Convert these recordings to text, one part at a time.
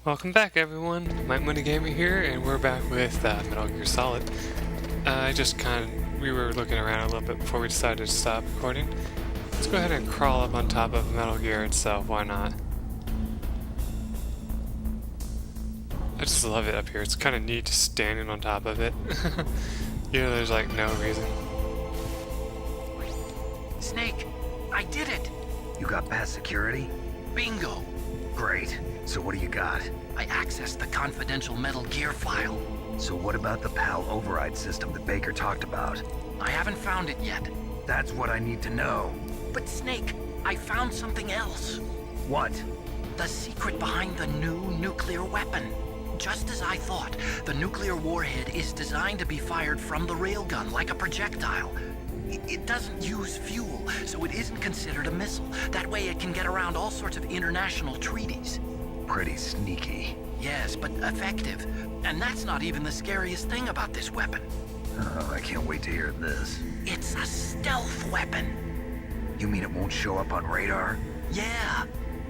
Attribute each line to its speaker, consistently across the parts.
Speaker 1: Welcome back, everyone. MikeMoneyGMR here, and we're back with Metal Gear Solid. We were looking around a little bit before we decided to stop recording. Let's go ahead and crawl up on top of Metal Gear itself, why not? I just love it up here. It's kind of neat just standing on top of it. There's like no reason.
Speaker 2: Snake, I did it!
Speaker 3: You got past security?
Speaker 2: Bingo!
Speaker 3: Great. So what do you got?
Speaker 2: I accessed the confidential Metal Gear file.
Speaker 3: So what about the PAL override system that Baker talked about?
Speaker 2: I haven't found it yet.
Speaker 3: That's what I need to know.
Speaker 2: But Snake, I found something else.
Speaker 3: What?
Speaker 2: The secret behind the new nuclear weapon. Just as I thought, the nuclear warhead is designed to be fired from the railgun like a projectile. It doesn't use fuel, so it isn't considered a missile. That way it can get around all sorts of international treaties.
Speaker 3: Pretty sneaky.
Speaker 2: Yes, but effective. And that's not even the scariest thing about this weapon.
Speaker 3: Oh, I can't wait to hear this.
Speaker 2: It's a stealth weapon.
Speaker 3: You mean it won't show up on radar?
Speaker 2: Yeah.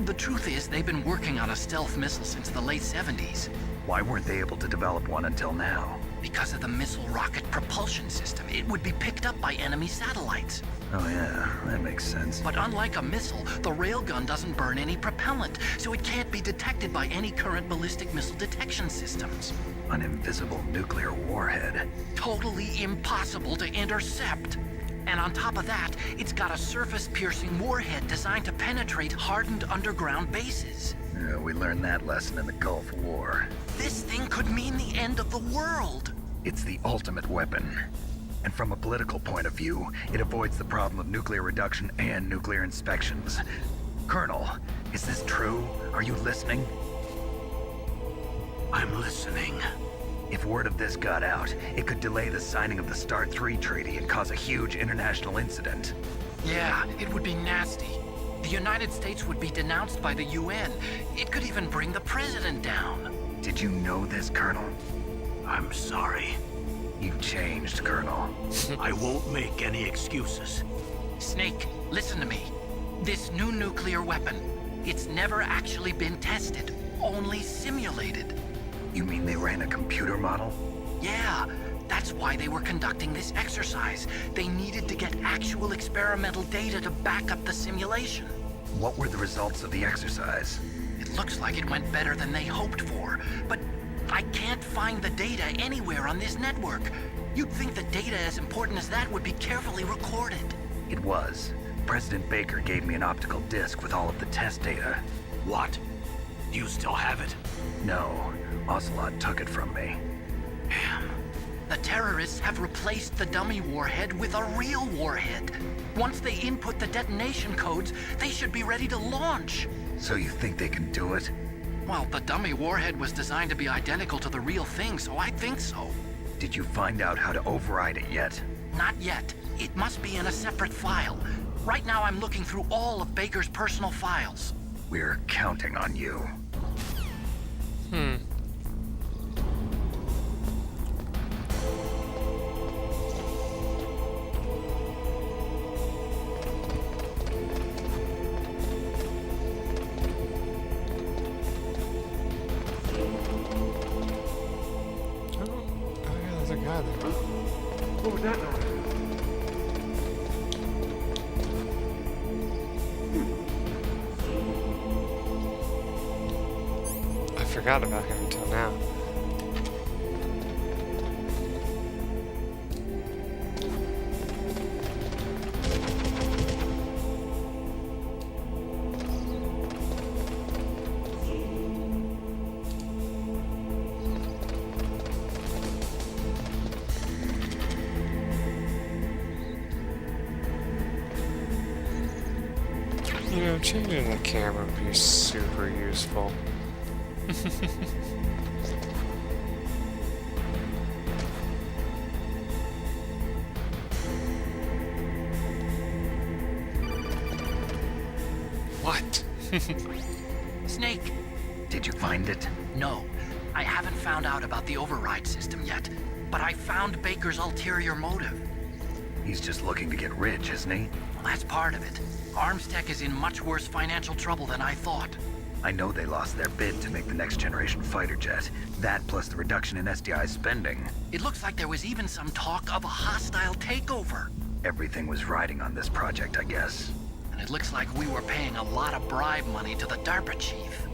Speaker 2: The truth is, they've been working on a stealth missile since the late 70s.
Speaker 3: Why weren't they able to develop one until now?
Speaker 2: Because of the missile rocket propulsion system, it would be picked up by enemy satellites.
Speaker 3: Oh yeah, that makes sense.
Speaker 2: But unlike a missile, the railgun doesn't burn any propellant, so it can't be detected by any current ballistic missile detection systems.
Speaker 3: An invisible nuclear warhead.
Speaker 2: Totally impossible to intercept. And on top of that, it's got a surface-piercing warhead designed to penetrate hardened underground bases.
Speaker 3: Yeah, we learned that lesson in the Gulf War.
Speaker 2: This thing could mean the end of the world.
Speaker 3: It's the ultimate weapon. And from a political point of view, it avoids the problem of nuclear reduction and nuclear inspections. Colonel, is this true? Are you listening?
Speaker 2: I'm listening.
Speaker 3: If word of this got out, it could delay the signing of the START 3 treaty and cause a huge international incident.
Speaker 2: Yeah, it would be nasty. The United States would be denounced by the UN. It could even bring the president down.
Speaker 3: Did you know this, Colonel?
Speaker 4: I'm sorry.
Speaker 3: You've changed, Colonel.
Speaker 4: I won't make any excuses.
Speaker 2: Snake, listen to me. This new nuclear weapon, it's never actually been tested, only simulated.
Speaker 3: You mean they ran a computer model?
Speaker 2: Yeah, that's why they were conducting this exercise. They needed to get actual experimental data to back up the simulation.
Speaker 3: What were the results of the exercise?
Speaker 2: It looks like it went better than they hoped for, but I can't find the data anywhere on this network. You'd think the data as important as that would be carefully recorded.
Speaker 3: It was. President Baker gave me an optical disc with all of the test data.
Speaker 4: What? Do you still have it?
Speaker 3: No, Ocelot took it from me.
Speaker 2: Damn. The terrorists have replaced the dummy warhead with a real warhead. Once they input the detonation codes, they should be ready to launch.
Speaker 3: So you think they can do it?
Speaker 2: Well, the dummy warhead was designed to be identical to the real thing, so I think so.
Speaker 3: Did you find out how to override it yet?
Speaker 2: Not yet. It must be in a separate file. Right now I'm looking through all of Baker's personal files.
Speaker 3: We're counting on you.
Speaker 1: There's a guy there.
Speaker 4: What was that noise?
Speaker 1: I forgot about him until now. Changing the camera would be super useful. What?
Speaker 2: Snake!
Speaker 3: Did you find it?
Speaker 2: No, I haven't found out about the override system yet, but I found Baker's ulterior motive.
Speaker 3: He's just looking to get rich, isn't he?
Speaker 2: Well, that's part of it. Arms Tech is in much worse financial trouble than I thought.
Speaker 3: I know they lost their bid to make the next generation fighter jet. That plus the reduction in SDI spending.
Speaker 2: It looks like there was even some talk of a hostile takeover.
Speaker 3: Everything was riding on this project, I guess.
Speaker 2: And it looks like we were paying a lot of bribe money to the DARPA chief.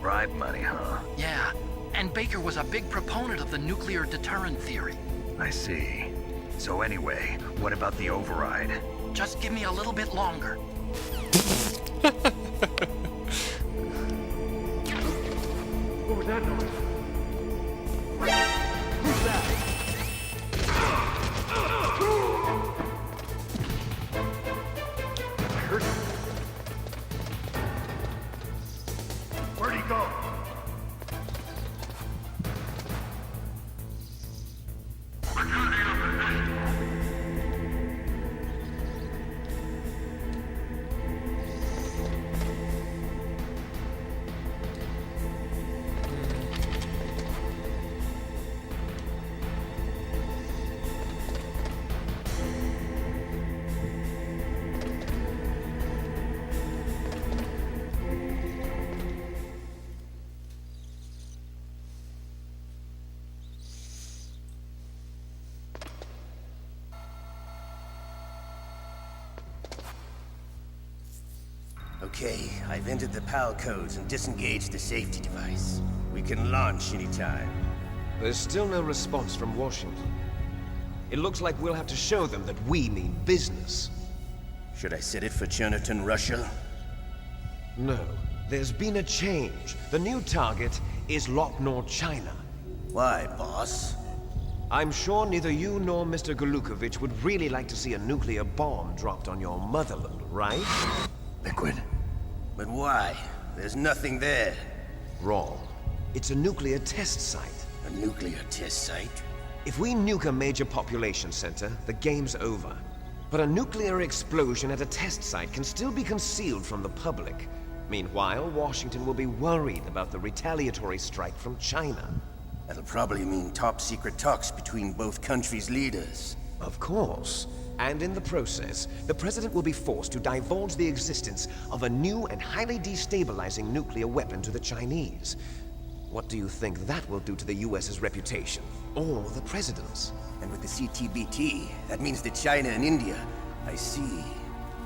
Speaker 3: Bribe money, huh?
Speaker 2: Yeah, and Baker was a big proponent of the nuclear deterrent theory.
Speaker 3: I see. So anyway, what about the override?
Speaker 2: Just give me a little bit longer.
Speaker 4: What was that noise? Who's that? I heard him. Where'd he go?
Speaker 5: Okay, I've entered the PAL codes and disengaged the safety device. We can launch anytime.
Speaker 6: There's still no response from Washington. It looks like we'll have to show them that we mean business.
Speaker 5: Should I set it for Cherniton, Russia?
Speaker 6: No, there's been a change. The new target is Locknor, China.
Speaker 5: Why, boss?
Speaker 6: I'm sure neither you nor Mr. Golukovich would really like to see a nuclear bomb dropped on your motherland, right?
Speaker 3: Liquid.
Speaker 5: But why? There's nothing there.
Speaker 6: Wrong. It's a nuclear test site.
Speaker 5: A nuclear test site?
Speaker 6: If we nuke a major population center, the game's over. But a nuclear explosion at a test site can still be concealed from the public. Meanwhile, Washington will be worried about the retaliatory strike from China.
Speaker 5: That'll probably mean top-secret talks between both countries' leaders.
Speaker 6: Of course. And in the process, the President will be forced to divulge the existence of a new and highly destabilizing nuclear weapon to the Chinese. What do you think that will do to the US's reputation? Or the President's?
Speaker 5: And with the CTBT, that means that China and India. I see.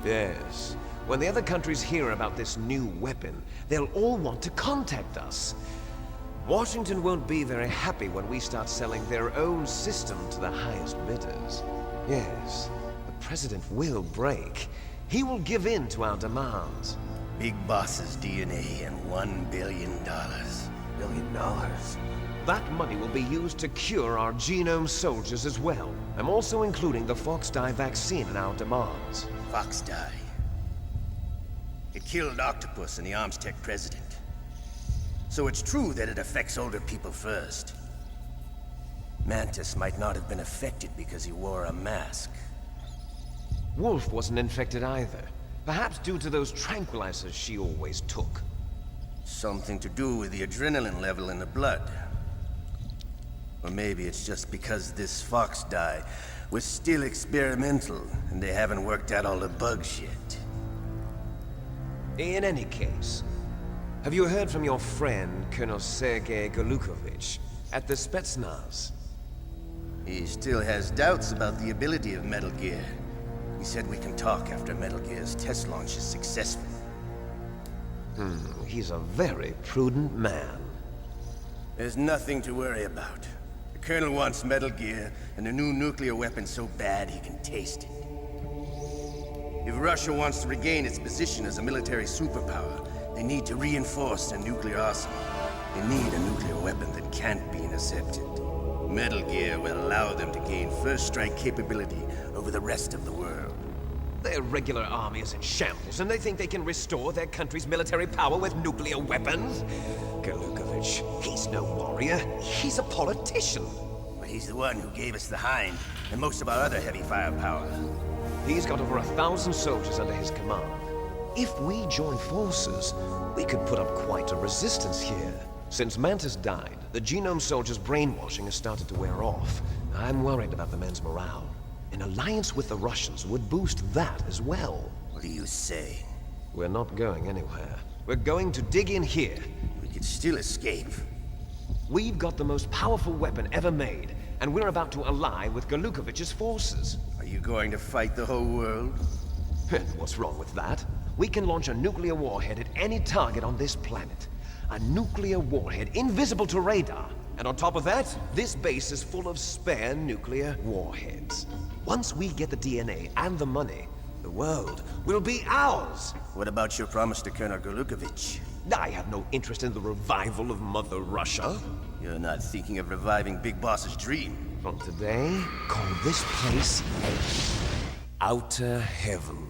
Speaker 6: Yes. When the other countries hear about this new weapon, they'll all want to contact us. Washington won't be very happy when we start selling their own system to the highest bidders. Yes, the President will break. He will give in to our demands.
Speaker 5: Big Boss's DNA and $1 billion.
Speaker 6: $1 billion? That money will be used to cure our genome soldiers as well. I'm also including the Fox-Die vaccine in our demands.
Speaker 5: Fox-Die. It killed Octopus and the Armstech president. So it's true that it affects older people first. Mantis might not have been affected because he wore a mask.
Speaker 6: Wolf wasn't infected either. Perhaps due to those tranquilizers she always took.
Speaker 5: Something to do with the adrenaline level in the blood. Or maybe it's just because this Fox-Die was still experimental and they haven't worked out all the bugs yet.
Speaker 6: In any case, have you heard from your friend, Colonel Sergei Golukovich, at the Spetsnaz?
Speaker 5: He still has doubts about the ability of Metal Gear. He said we can talk after Metal Gear's test launch is successful.
Speaker 6: He's a very prudent man.
Speaker 5: There's nothing to worry about. The Colonel wants Metal Gear and a new nuclear weapon so bad he can taste it. If Russia wants to regain its position as a military superpower, they need to reinforce their nuclear arsenal. They need a nuclear weapon that can't be intercepted. Metal Gear will allow them to gain first strike capability over the rest of the world.
Speaker 6: Their regular army is in shambles, and they think they can restore their country's military power with nuclear weapons? Golukovich, he's no warrior. He's a politician.
Speaker 5: But he's the one who gave us the Hind and most of our other heavy firepower.
Speaker 6: He's got over 1,000 soldiers under his command. If we join forces, we could put up quite a resistance here. Since Mantis died, the genome soldiers' brainwashing has started to wear off. I'm worried about the men's morale. An alliance with the Russians would boost that as well.
Speaker 5: What do you say?
Speaker 6: We're not going anywhere. We're going to dig in here.
Speaker 5: We could still escape.
Speaker 6: We've got the most powerful weapon ever made, and we're about to ally with Galukovich's forces.
Speaker 5: Are you going to fight the whole world?
Speaker 6: What's wrong with that? We can launch a nuclear warhead at any target on this planet. A nuclear warhead invisible to radar. And on top of that, this base is full of spare nuclear warheads. Once we get the DNA and the money, the world will be ours.
Speaker 5: What about your promise to Colonel Galukovich?
Speaker 6: I have no interest in the revival of Mother Russia.
Speaker 5: You're not thinking of reviving Big Boss's dream.
Speaker 6: From today, call this place Outer Heaven.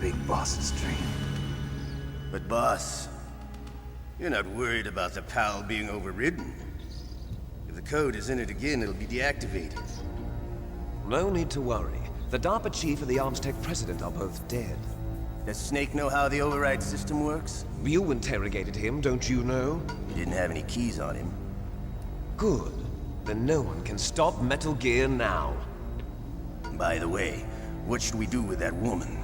Speaker 3: Big Boss's dream.
Speaker 5: But boss, you're not worried about the PAL being overridden. If the code is in it again, it'll be deactivated.
Speaker 6: No need to worry. The DARPA chief and the Armstech president are both dead.
Speaker 5: Does Snake know how the override system works?
Speaker 6: You interrogated him, don't you know?
Speaker 5: He didn't have any keys on him.
Speaker 6: Good. Then no one can stop Metal Gear now.
Speaker 5: By the way, what should we do with that woman?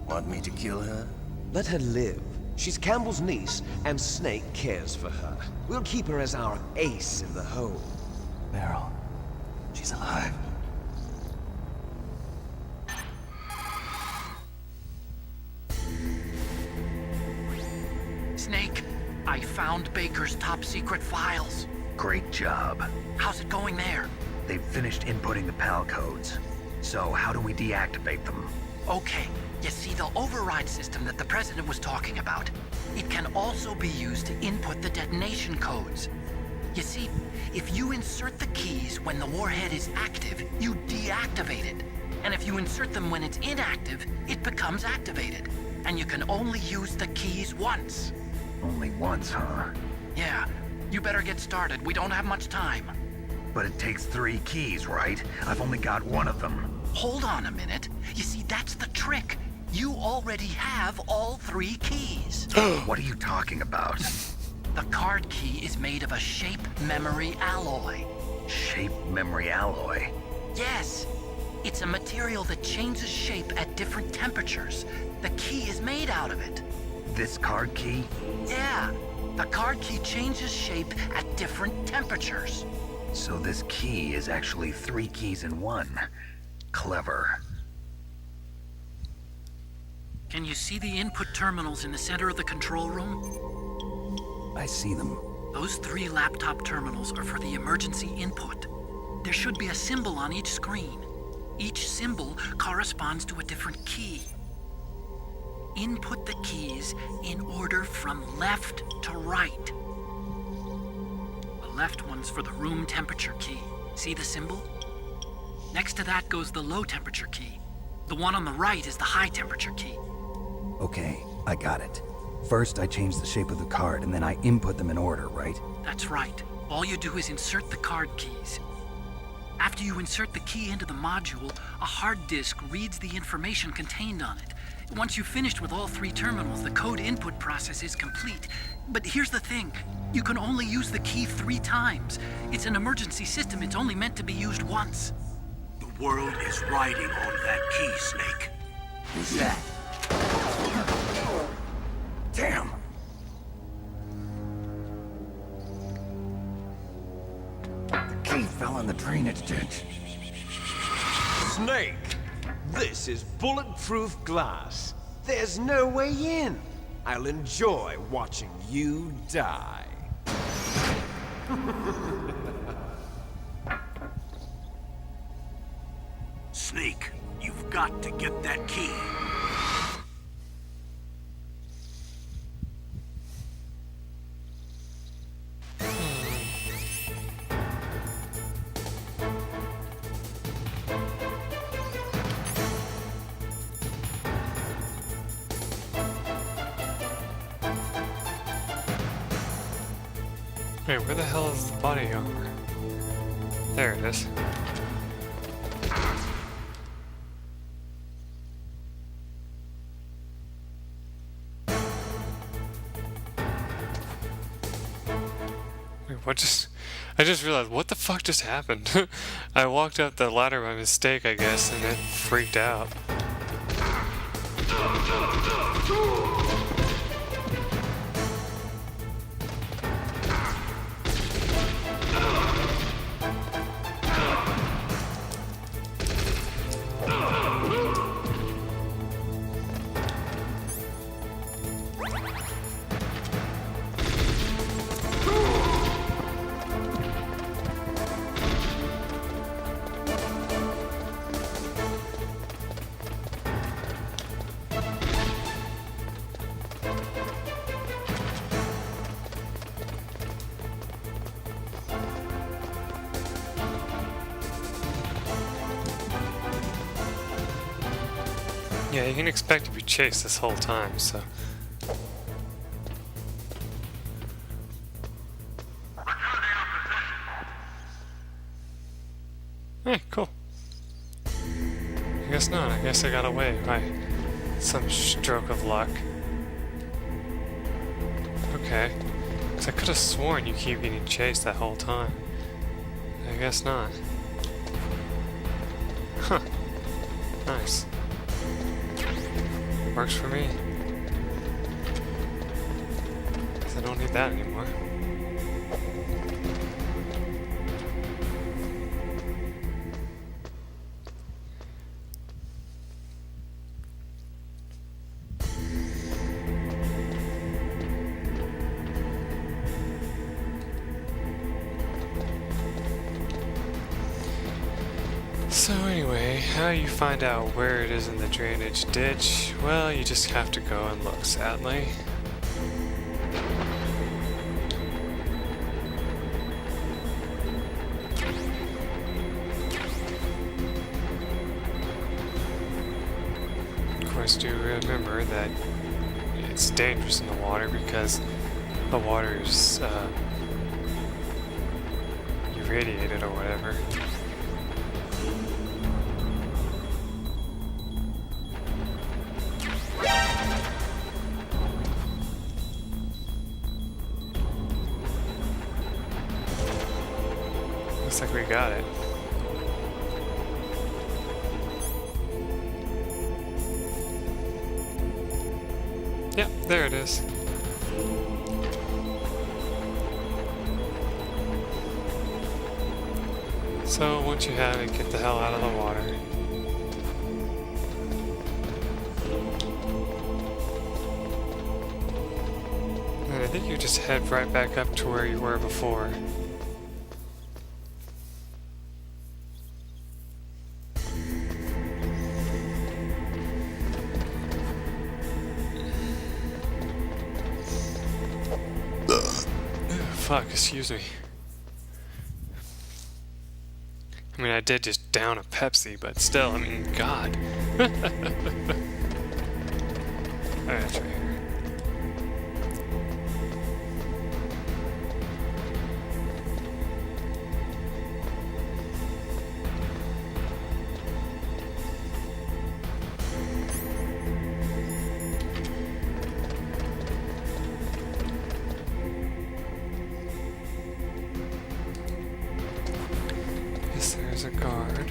Speaker 5: Want me to kill her?
Speaker 6: Let her live. She's Campbell's niece, and Snake cares for her. We'll keep her as our ace in the hole.
Speaker 3: Meryl, she's alive.
Speaker 2: Snake, I found Baker's top-secret files.
Speaker 3: Great job.
Speaker 2: How's it going there?
Speaker 3: They've finished inputting the PAL codes. So how do we deactivate them?
Speaker 2: Okay, you see the override system that the President was talking about. It can also be used to input the detonation codes. You see, if you insert the keys when the warhead is active, you deactivate it. And if you insert them when it's inactive, it becomes activated. And you can only use the keys once.
Speaker 3: Only once, huh?
Speaker 2: Yeah, you better get started. We don't have much time.
Speaker 3: But it takes 3 keys, right? I've only got one of them.
Speaker 2: Hold on a minute. You see, that's the trick. You already have all 3 keys.
Speaker 3: What are you talking about?
Speaker 2: The card key is made of a shape memory alloy.
Speaker 3: Shape memory alloy?
Speaker 2: Yes. It's a material that changes shape at different temperatures. The key is made out of it.
Speaker 3: This card key?
Speaker 2: Yeah. The card key changes shape at different temperatures.
Speaker 3: So this key is actually 3 keys in one. Clever.
Speaker 2: Can you see the input terminals in the center of the control room?
Speaker 3: I see them.
Speaker 2: Those 3 laptop terminals are for the emergency input. There should be a symbol on each screen. Each symbol corresponds to a different key. Input the keys in order from left to right. The left one's for the room temperature key. See the symbol? Next to that goes the low temperature key. The one on the right is the high temperature key.
Speaker 3: Okay, I got it. First, I change the shape of the card, and then I input them in order, right?
Speaker 2: That's right. All you do is insert the card keys. After you insert the key into the module, a hard disk reads the information contained on it. Once you've finished with all 3 terminals, the code input process is complete. But here's the thing. You can only use the key 3 times. It's an emergency system. It's only meant to be used once.
Speaker 7: The world is riding on that key, Snake.
Speaker 5: Who's that?
Speaker 3: Damn! The key fell in the drainage ditch.
Speaker 6: Snake! This is bulletproof glass. There's no way in. I'll enjoy watching you die.
Speaker 7: Snake, you've got to get that key.
Speaker 1: Wait, where the hell is the body armor? There it is. Wait, what just... I just realized, what the fuck just happened? I walked up the ladder by mistake, I guess, and it freaked out. Yeah, you can expect to be chased this whole time, so... Hey, cool. I guess not. I guess I got away by some stroke of luck. Okay. Because I could have sworn you keep getting chased that whole time. I guess not. Huh. Nice. Works for me. 'Cause I don't need that anymore. So anyway, how you find out where it is in the drainage ditch? Well, you just have to go and look, sadly. Of course, do remember that it's dangerous in the water because the water is irradiated or whatever. Looks like we got it. Yep, there it is. So once you have it, get the hell out of the water. And I think you just head right back up to where you were before. Fuck, excuse me. I mean, I did just down a Pepsi, but still, I mean, God. Alright, that's right here. Yes, there's a guard.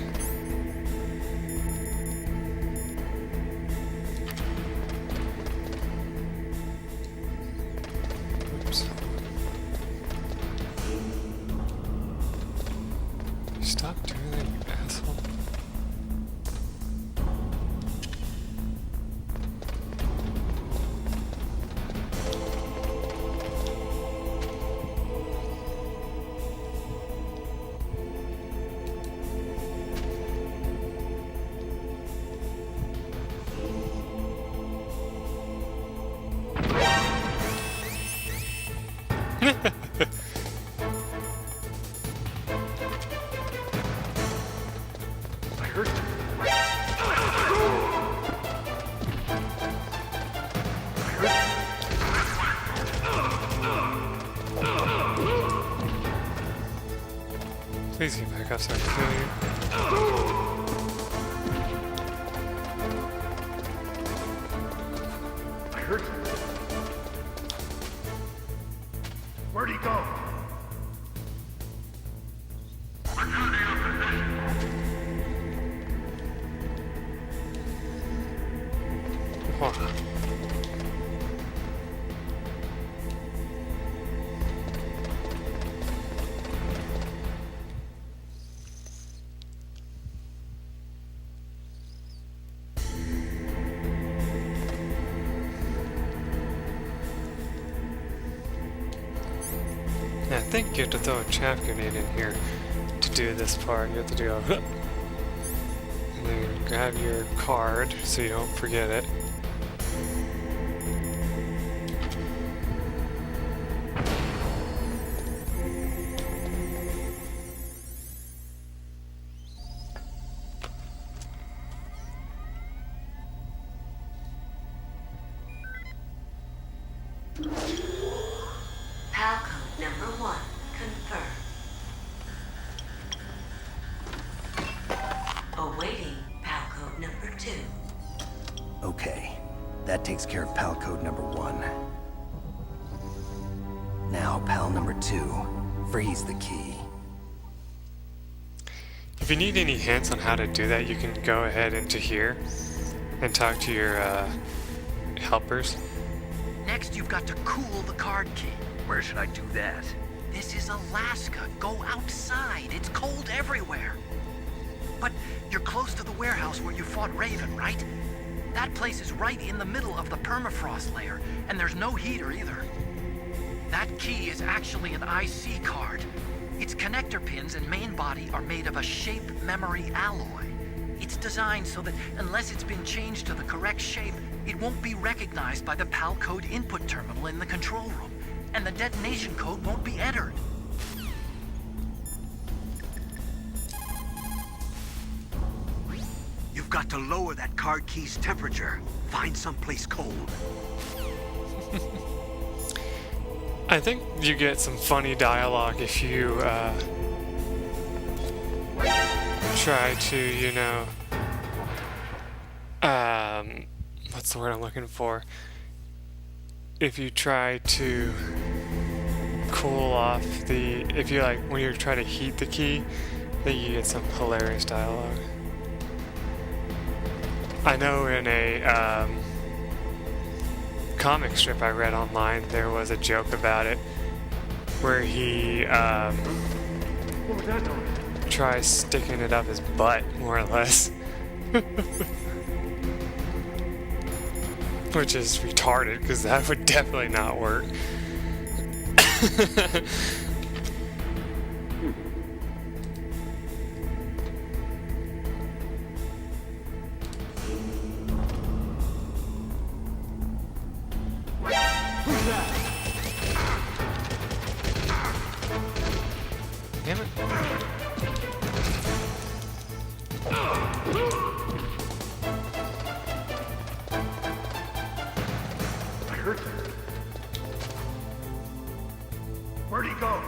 Speaker 1: Oops. Stop doing that, you asshole.
Speaker 4: I heard you.
Speaker 1: Please get back up so I can kill you.
Speaker 4: I heard you. Where'd he go?
Speaker 1: Wow. Yeah, I think you have to throw a chaff grenade in here to do this part. You have to do a and then grab your card so you don't forget it.
Speaker 8: PAL code number 1 confirmed. Awaiting PAL code number 2.
Speaker 3: Okay, that takes care of PAL code number 1. Now, PAL number 2. Freeze the key.
Speaker 1: If you need any hints on how to do that, you can go ahead into here and talk to your helpers.
Speaker 2: Next, you've got to cool the card key.
Speaker 3: Where should I do that?
Speaker 2: This is Alaska. Go outside. It's cold everywhere. But you're close to the warehouse where you fought Raven, right? That place is right in the middle of the permafrost layer, and there's no heater either. That key is actually an IC card. Its connector pins and main body are made of a shape memory alloy. It's designed so that unless it's been changed to the correct shape, it won't be recognized by the PAL code input terminal in the control room, and the detonation code won't be entered.
Speaker 7: You've got to lower that card key's temperature. Find someplace cold.
Speaker 1: I think you get some funny dialogue if you try to, you know, what's the word I'm looking for? If you try to cool off if you like, when you try to heat the key, then you get some hilarious dialogue. I know in a comic strip I read online, there was a joke about it where he
Speaker 4: What was that noise?
Speaker 1: tries sticking it up his butt, more or less. Which is retarded, because that would definitely not work. Damn it.
Speaker 4: I heard him. Where'd he go?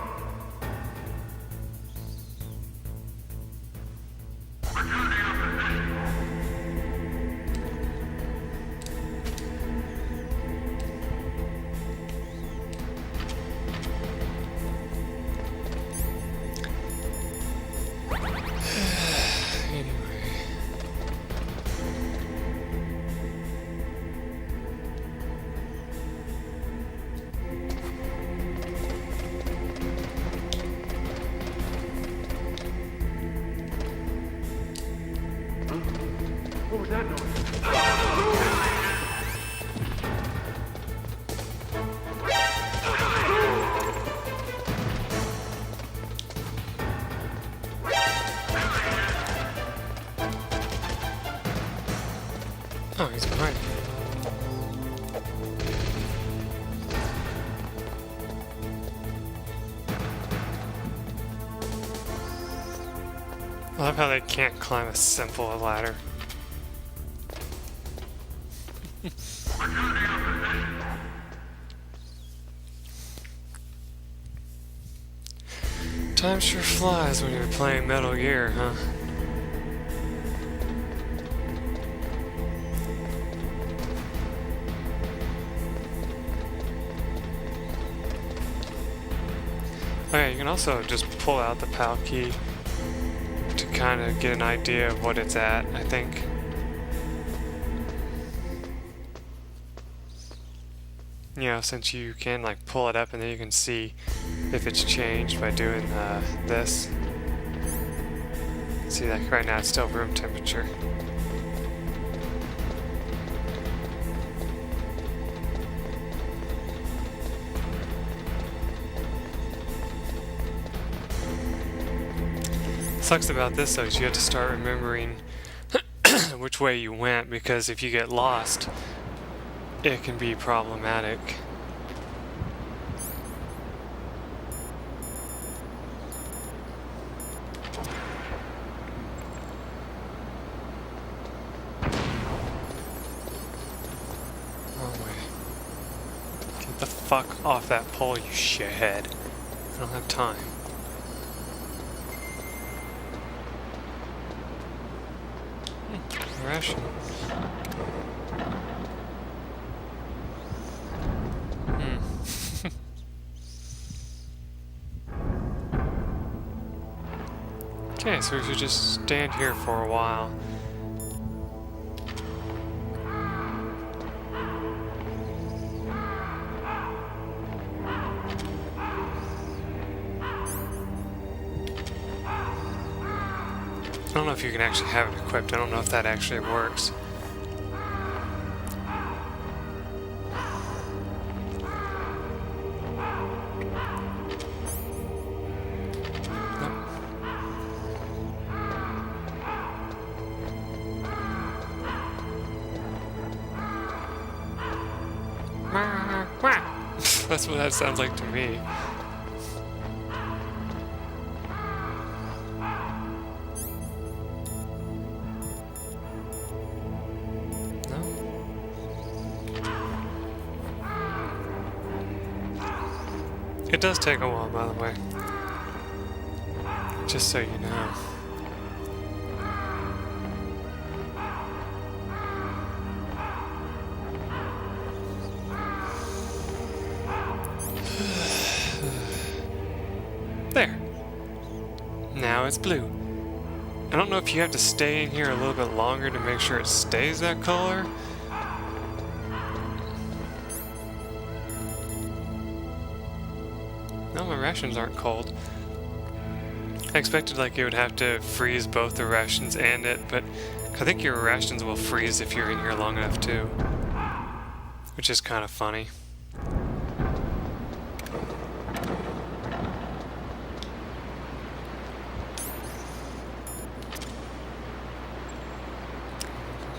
Speaker 4: What was that noise?
Speaker 1: Oh, he's behind me. I love how they can't climb a simple ladder. Time sure flies when you're playing Metal Gear, huh? Okay, you can also just pull out the PAL key to kind of get an idea of what it's at, I think. You know, since you can like pull it up and then you can see if it's changed by doing this. See, like right now it's still room temperature. Sucks about this though is you have to start remembering which way you went, because if you get lost, it can be problematic. Get the fuck off that pole, you shithead. I don't have time. Ration. Okay, so we should just stand here for a while. I don't know if you can actually have it equipped. I don't know if that actually works. That's what that sounds like to me. It does take a while, by the way. Just so you know. There. Now it's blue. I don't know if you have to stay in here a little bit longer to make sure it stays that color. No, my rations aren't cold. I expected like it would have to freeze both the rations and it, but I think your rations will freeze if you're in here long enough too. Which is kind of funny.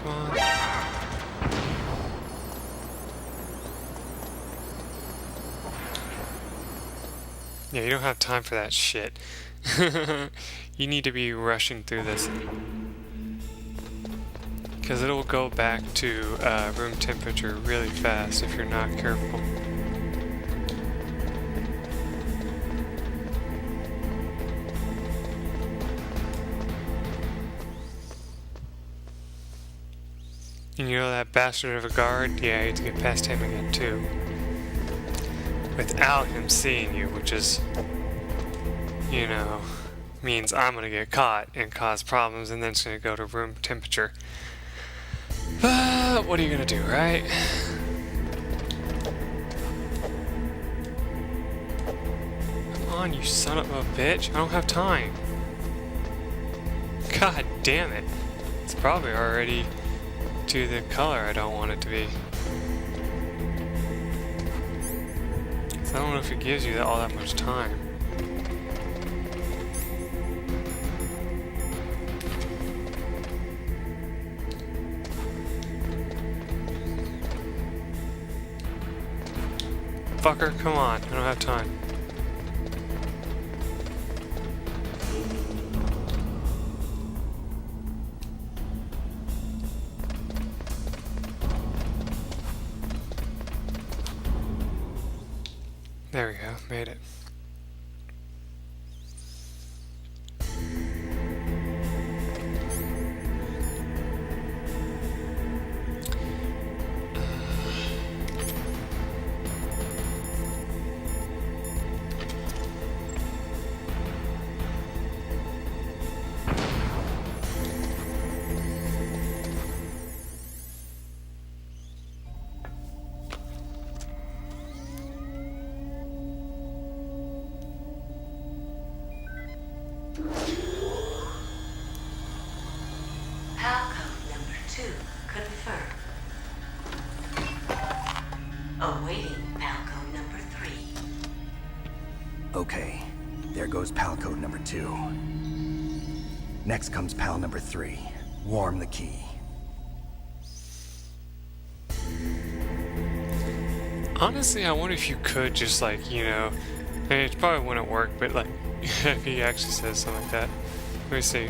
Speaker 1: Come on. Yeah, you don't have time for that shit. You need to be rushing through this. Because it'll go back to room temperature really fast if you're not careful. And you know that bastard of a guard? Yeah, you have to get past him again too. Without him seeing you, which is, you know, means I'm gonna get caught and cause problems, and then it's gonna go to room temperature. But what are you gonna do, right? Come on, you son of a bitch. I don't have time. God damn it. It's probably already to the color I don't want it to be. I don't know if it gives you all that much time. Fucker, come on. I don't have time. There we go, made it.
Speaker 8: Palcode number 2 confirmed. Awaiting Palcode number 3.
Speaker 3: Okay, there goes pal code number 2. Next comes pal number 3. Warm the key.
Speaker 1: Honestly, I wonder if you could just like, you know, I mean, it probably wouldn't work, but like, if he actually says something like that. Let me see.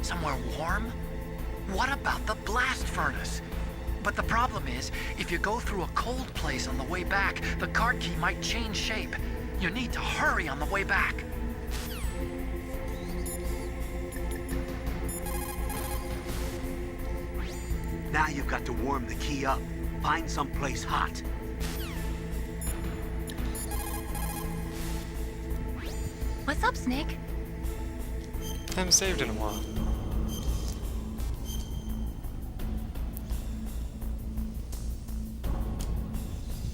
Speaker 2: Somewhere warm? What about the blast furnace? But the problem is, if you go through a cold place on the way back, the card key might change shape. You need to hurry on the way back.
Speaker 7: Now you've got to warm the key up. Find someplace hot.
Speaker 9: What's up, Snake?
Speaker 1: I haven't saved in a while.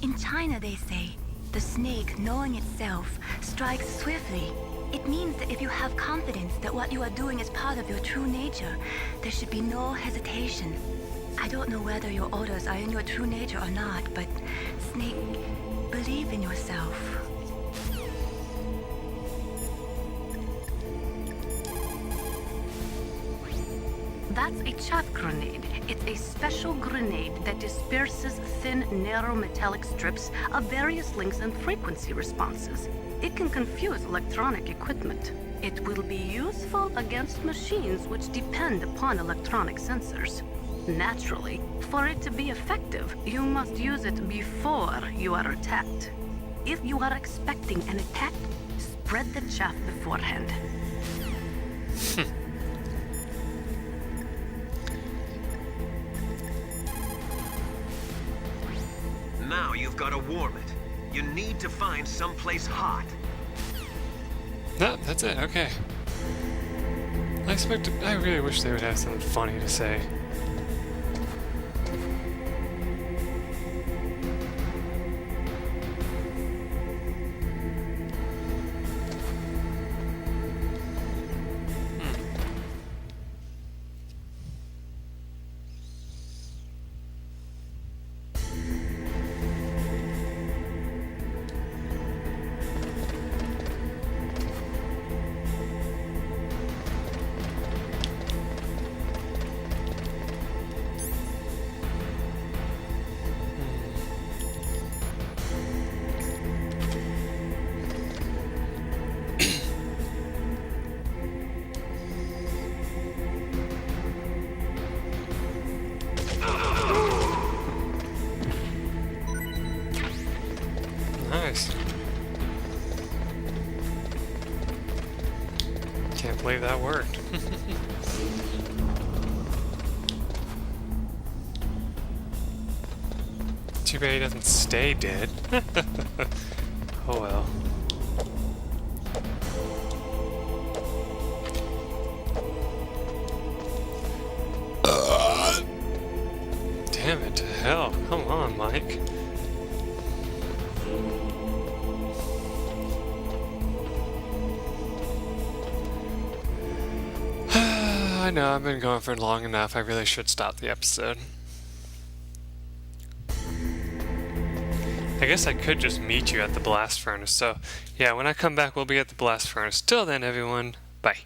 Speaker 9: In China, they say, the snake, knowing itself, strikes swiftly. It means that if you have confidence that what you are doing is part of your true nature, there should be no hesitation. I don't know whether your orders are in your true nature or not, but Snake, believe in yourself.
Speaker 10: That's a chaff grenade. It's a special grenade that disperses thin, narrow metallic strips of various lengths and frequency responses. It can confuse electronic equipment. It will be useful against machines which depend upon electronic sensors. Naturally, for it to be effective, you must use it before you are attacked. If you are expecting an attack, spread the chaff beforehand.
Speaker 6: Now you've got to warm it. You need to find someplace hot.
Speaker 1: No, that's it. Okay. I really wish they would have something funny to say. Nice. Can't believe that worked. Too bad he doesn't stay dead. Oh well. Damn it to hell. Come on, Mike. I know, I've been going for long enough. I really should stop the episode. I guess I could just meet you at the blast furnace. So, yeah, when I come back, we'll be at the blast furnace. Till then, everyone, bye.